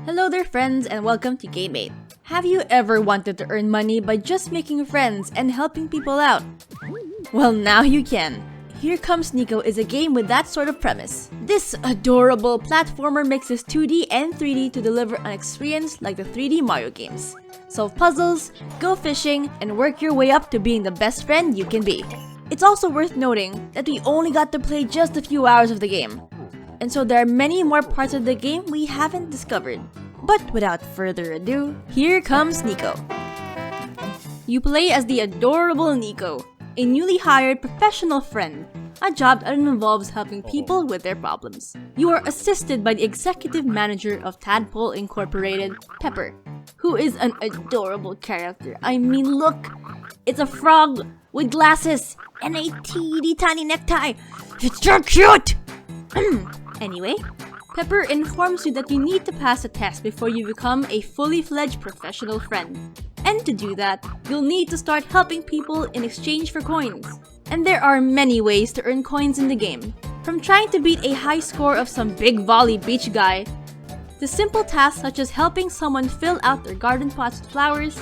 Hello there friends and welcome to GameMate. Have you ever wanted to earn money by just making friends and helping people out? Well, now you can. Here Comes Niko is a game with that sort of premise. This adorable platformer mixes 2D and 3D to deliver an experience like the 3D Mario games. Solve puzzles, go fishing, and work your way up to being the best friend you can be. It's also worth noting that we only got to play just a few hours of the game, and so there are many more parts of the game we haven't discovered. But without further ado, here comes Niko. You play as the adorable Niko, a newly hired professional friend, a job that involves helping people with their problems. You are assisted by the executive manager of Tadpole Incorporated, Pepper, who is an adorable character. I mean, look! It's a frog with glasses and a teeny tiny necktie. It's so cute! Anyway, Pepper informs you that you need to pass a test before you become a fully fledged professional friend. And to do that, you'll need to start helping people in exchange for coins. And there are many ways to earn coins in the game, from trying to beat a high score of some big volley beach guy, to simple tasks such as helping someone fill out their garden pots with flowers,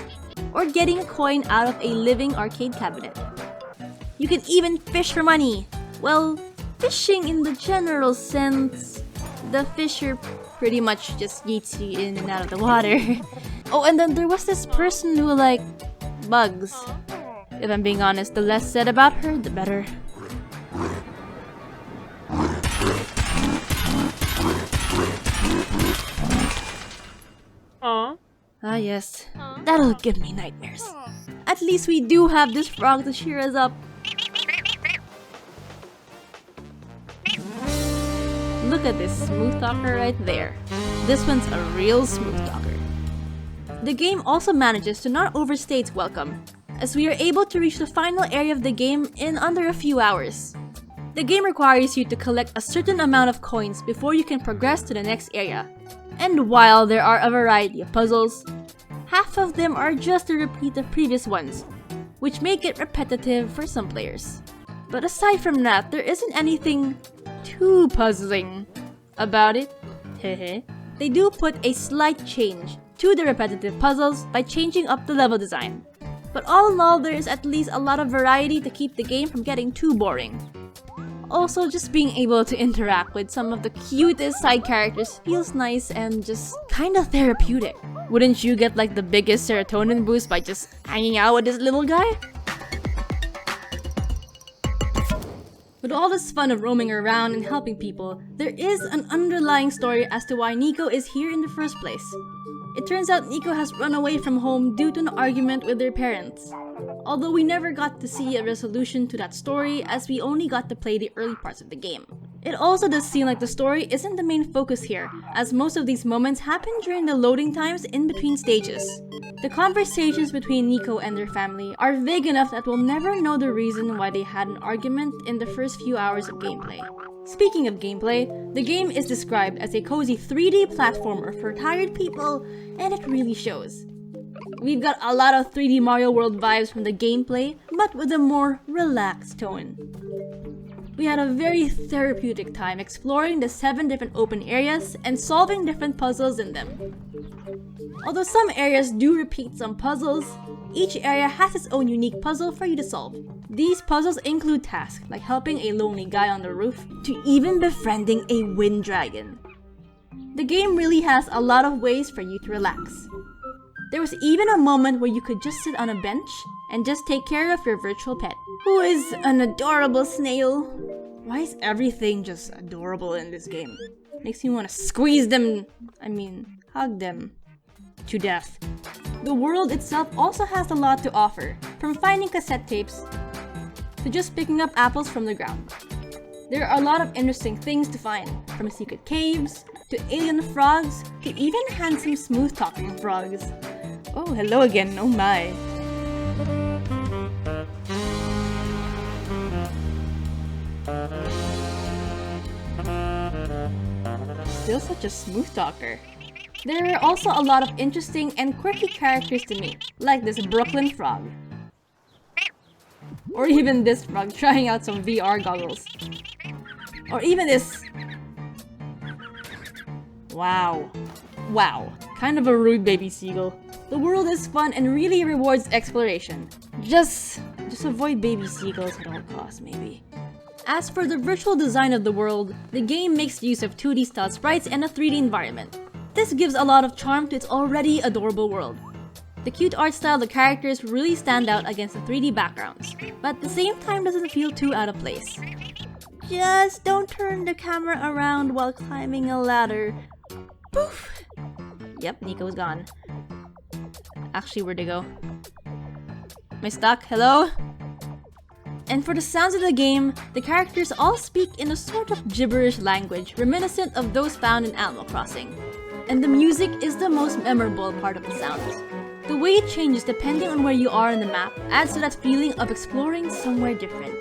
or getting a coin out of a living arcade cabinet. You can even fish for money. Well, fishing in the general sense, the fisher pretty much just yeets you in and out of the water. Oh, and then there was this person who liked bugs. If I'm being honest, the less said about her, the better. Aww. Ah yes, that'll give me nightmares. At least we do have this frog to cheer us up. Look at this smooth talker right there. This one's a real smooth talker. The game also manages to not overstay its welcome, as we are able to reach the final area of the game in under a few hours. The game requires you to collect a certain amount of coins before you can progress to the next area. And while there are a variety of puzzles, half of them are just a repeat of previous ones, which make it repetitive for some players. But aside from that, there isn't anything too puzzling about it. They do put a slight change to the repetitive puzzles by changing up the level design. But all in all, there is at least a lot of variety to keep the game from getting too boring. Also, just being able to interact with some of the cutest side characters feels nice and just kinda therapeutic. Wouldn't you get like the biggest serotonin boost by just hanging out with this little guy? With all this fun of roaming around and helping people, there is an underlying story as to why Niko is here in the first place. It turns out Niko has run away from home due to an argument with their parents. Although we never got to see a resolution to that story as we only got to play the early parts of the game. It also does seem like the story isn't the main focus here, as most of these moments happen during the loading times in between stages. The conversations between Niko and their family are vague enough that we'll never know the reason why they had an argument in the first few hours of gameplay. Speaking of gameplay, the game is described as a cozy 3D platformer for tired people, and it really shows. We've got a lot of 3D Mario World vibes from the gameplay, but with a more relaxed tone. We had a very therapeutic time exploring the 7 different open areas and solving different puzzles in them. Although some areas do repeat some puzzles, each area has its own unique puzzle for you to solve. These puzzles include tasks like helping a lonely guy on the roof to even befriending a wind dragon. The game really has a lot of ways for you to relax. There was even a moment where you could just sit on a bench and just take care of your virtual pet, who is an adorable snail. Why is everything just adorable in this game? Makes me want to squeeze them, hug them to death. The world itself also has a lot to offer, from finding cassette tapes to just picking up apples from the ground. There are a lot of interesting things to find, from secret caves, to alien frogs, to even handsome smooth-talking frogs. Oh, hello again, oh my. Still such a smooth talker. There are also a lot of interesting and quirky characters to meet, like this Brooklyn frog. Or even this frog trying out some VR goggles. Or even this... Wow. Wow, kind of a rude baby seagull. The world is fun and really rewards exploration. Just avoid baby seagulls at all costs, maybe. As for the virtual design of the world, the game makes use of 2D style sprites and a 3D environment. This gives a lot of charm to its already adorable world. The cute art style of the characters really stand out against the 3D backgrounds, but at the same time doesn't feel too out of place. Just don't turn the camera around while climbing a ladder. Poof! Yep, Niko's gone. Actually, where'd they go? Am I stuck? Hello? And for the sounds of the game, the characters all speak in a sort of gibberish language reminiscent of those found in Animal Crossing. And the music is the most memorable part of the sounds. The way it changes depending on where you are on the map adds to that feeling of exploring somewhere different.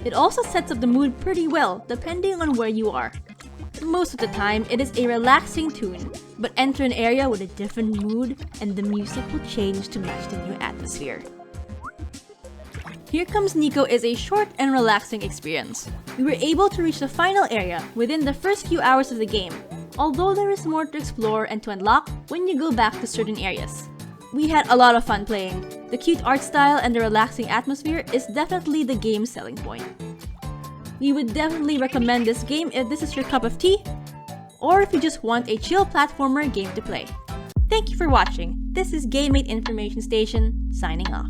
It also sets up the mood pretty well depending on where you are. Most of the time, it is a relaxing tune, but enter an area with a different mood and the music will change to match the new atmosphere. Here Comes Niko is a short and relaxing experience. We were able to reach the final area within the first few hours of the game, although there is more to explore and to unlock when you go back to certain areas. We had a lot of fun playing. The cute art style and the relaxing atmosphere is definitely the game's selling point. We would definitely recommend this game if this is your cup of tea, or if you just want a chill platformer game to play. Thank you for watching. This is GameMate Information Station, signing off.